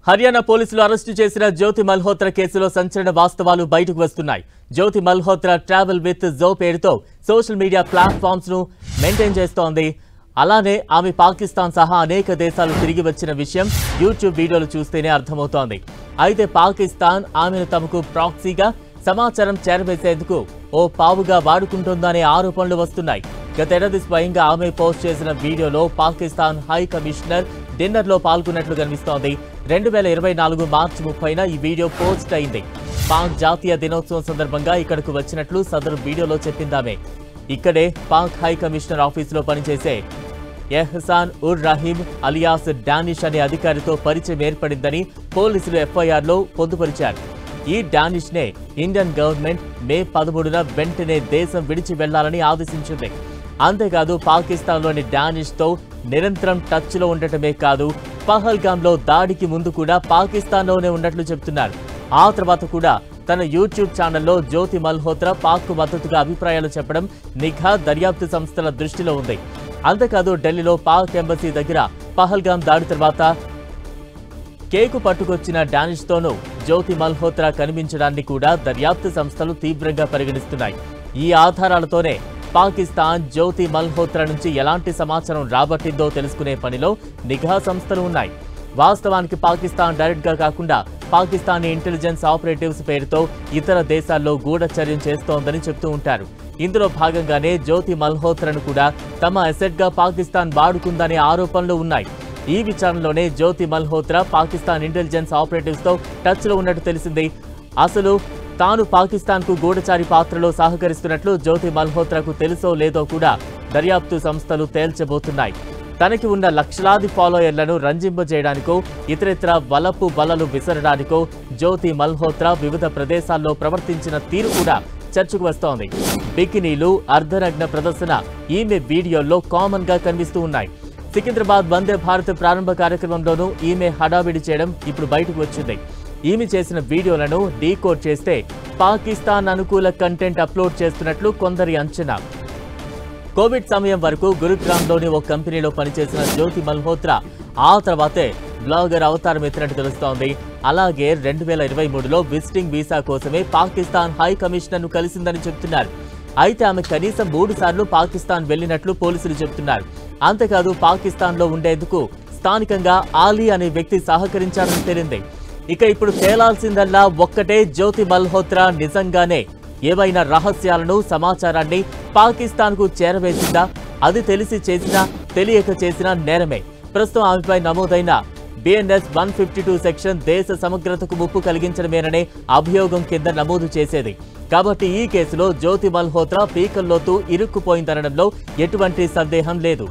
హర్యానా పోలీసులు అరెస్టు చేసిన జ్యోతి మల్హోత్రా కేసులో సంచలన వాస్తవాలు బయటకు వస్తున్నాయి. జ్యోతి మల్హోత్రా ట్రావెల్ విత్ జో పేరుతో సోషల్ మీడియా ప్లాట్‌ఫామ్స్ ను మెయింటైన్ చేస్తోంది. అలానే ఆమె పాకిస్తాన్ సహా అనేక దేశాలు తిరిగి వచ్చిన విషయం యూట్యూబ్ వీడియోలు చూస్తేనే అర్థమవుతోంది. అయితే పాకిస్తాన్ ఆమెను తమకు ప్రాక్సీగా సమాచారం చేరవేసేందుకు ఓ పావుగా వాడుకుంటోందనే ఆరోపణలు వస్తున్నాయి. గతేడాది స్వయంగా ఆమె పోస్ట్ చేసిన వీడియోలో పాకిస్తాన్ హై కమిషనర్ డిన్నర్లో పాల్గొన్నట్లు కనిపిస్తోంది. 2024 మార్చి 30న ఈ వీడియో పోస్ట్ అయింది. పాక్ జాతీయ దినోత్సవం సందర్భంగా ఇక్కడకు వచ్చినట్లు సదరు వీడియోలో చెప్పిందామె. ఇక్కడే పాక్ హై కమిషనర్ ఆఫీసులో పనిచేసే ఎహ్సాన్ ఉర్ రహీం అలియాస్ డానిష్ అనే అధికారితో పరిచయం ఏర్పడిందని పోలీసులు ఎఫ్ఐఆర్లో పొందుపరిచారు. ఈ డానిష్ నే ఇండియన్ గవర్నమెంట్ మే 13న వెంటనే దేశం విడిచి వెళ్లాలని ఆదేశించింది. అంతేకాదు పాకిస్తాన్లోని డానిష్ తో నిరంతరం టచ్ లో ఉండటమే కాదు, పహల్గామ్లో దాడికి ముందు కూడా పాకిస్తాన్లోనే ఉన్నట్లు చెబుతున్నారు. ఆ తర్వాత కూడా తన యూట్యూబ్ ఛానల్లో జ్యోతి మల్హోత్రా పాక్ మద్దతుగా అభిప్రాయాలు చెప్పడం నిఘా దర్యాప్తు సంస్థల దృష్టిలో ఉంది. అంతేకాదు ఢిల్లీలో పాక్ ఎంబసీ దగ్గర పహల్గామ్ దాడి తర్వాత కేకు పట్టుకొచ్చిన డానిష్ తోనూ జ్యోతి మల్హోత్రా కనిపించడాన్ని కూడా దర్యాప్తు సంస్థలు తీవ్రంగా పరిగణిస్తున్నాయి. ఈ ఆధారాలతోనే పాకిస్తాన్ జ్యోతి మల్హోత్రా నుంచి ఎలాంటి సమాచారం రాబట్టిందో తెలుసుకునే పనిలో నిఘా సంస్థలు ఉన్నాయి. వాస్తవానికి పాకిస్తాన్ డైరెక్ట్ గా కాకుండా పాకిస్తానీ ఇంటెలిజెన్స్ ఆపరేటివ్స్ పేరుతో ఇతర దేశాల్లో గూఢచర్యం చేస్తోందని చెప్తూ ఉంటారు. ఇందులో భాగంగానే జ్యోతి మల్హోత్రాను కూడా తమ అసెట్ గా పాకిస్తాన్ వాడుకుందనే ఆరోపణలు ఉన్నాయి. ఈ విచారణలోనే జ్యోతి మల్హోత్రా పాకిస్తాన్ ఇంటెలిజెన్స్ ఆపరేటివ్స్ తో టచ్ లో ఉన్నట్టు తెలిసింది. అసలు తాను పాకిస్తాన్ కు గూఢచారి పాత్రలో సహకరిస్తున్నట్లు జ్యోతి మల్హోత్రాకు తెలుసో లేదో కూడా దర్యాప్తు సంస్థలు తేల్చబోతున్నాయి. తనకి ఉన్న లక్షలాది ఫాలోయర్లను రంజింపజేయడానికో ఇతరితర వలపు బలలు విసరడానికో జ్యోతి మల్హోత్రా వివిధ ప్రదేశాల్లో ప్రవర్తించిన తీరు కూడా చర్చకు వస్తోంది. బికినీలు, అర్ధనగ్న ప్రదర్శన ఈమె వీడియోల్లో కామన్ గా కనిపిస్తూ ఉన్నాయి. సికింద్రాబాద్ వందే భారత్ ప్రారంభ కార్యక్రమంలోనూ ఈమె హడావిడి చేయడం ఇప్పుడు బయటకు వచ్చింది. ఈమె చేసిన వీడియోలను డీకోడ్ చేస్తే పాకిస్తాన్ అనుకూల కంటెంట్ అప్లోడ్ చేస్తున్నట్లు కొందరి అంచనా. కోవిడ్ సమయం వరకు గురుగ్రామ్లోని ఓ కంపెనీలో పనిచేసిన జ్యోతి మల్హోత్రా ఆ తర్వాతే బ్లాగర్ అవతారం ఎత్తినట్టు తెలుస్తోంది. అలాగే 2023లో విజిటింగ్ వీసా కోసమే పాకిస్తాన్ హై కమిషనర్ ను కలిసిందని చెబుతున్నారు. అయితే ఆమె కనీసం 3 సార్లు పాకిస్తాన్ వెళ్లినట్లు పోలీసులు చెబుతున్నారు. అంతేకాదు పాకిస్తాన్ లో ఉండేందుకు స్థానికంగా ఆలీ అనే వ్యక్తి సహకరించారని తేలింది. ఇక ఇప్పుడు తేలాల్సిందల్లా ఒక్కటే, జ్యోతి మల్హోత్రా నిజంగానే ఏవైనా రహస్యాలను, సమాచారాన్ని పాకిస్తాన్ కు చేరవేసిందా? అది తెలిసి చేసినా తెలియక చేసినా నేరమే. ప్రస్తుతం ఆమెపై నమోదైన BNS 152 సెక్షన్ దేశ సమగ్రతకు ముప్పు కలిగించడమేననే అభియోగం కింద నమోదు చేసేది. కాబట్టి ఈ కేసులో జ్యోతి మల్హోత్రా పీకల్లోతూ ఇరుక్కుపోయిందనడంలో ఎటువంటి సందేహం లేదు.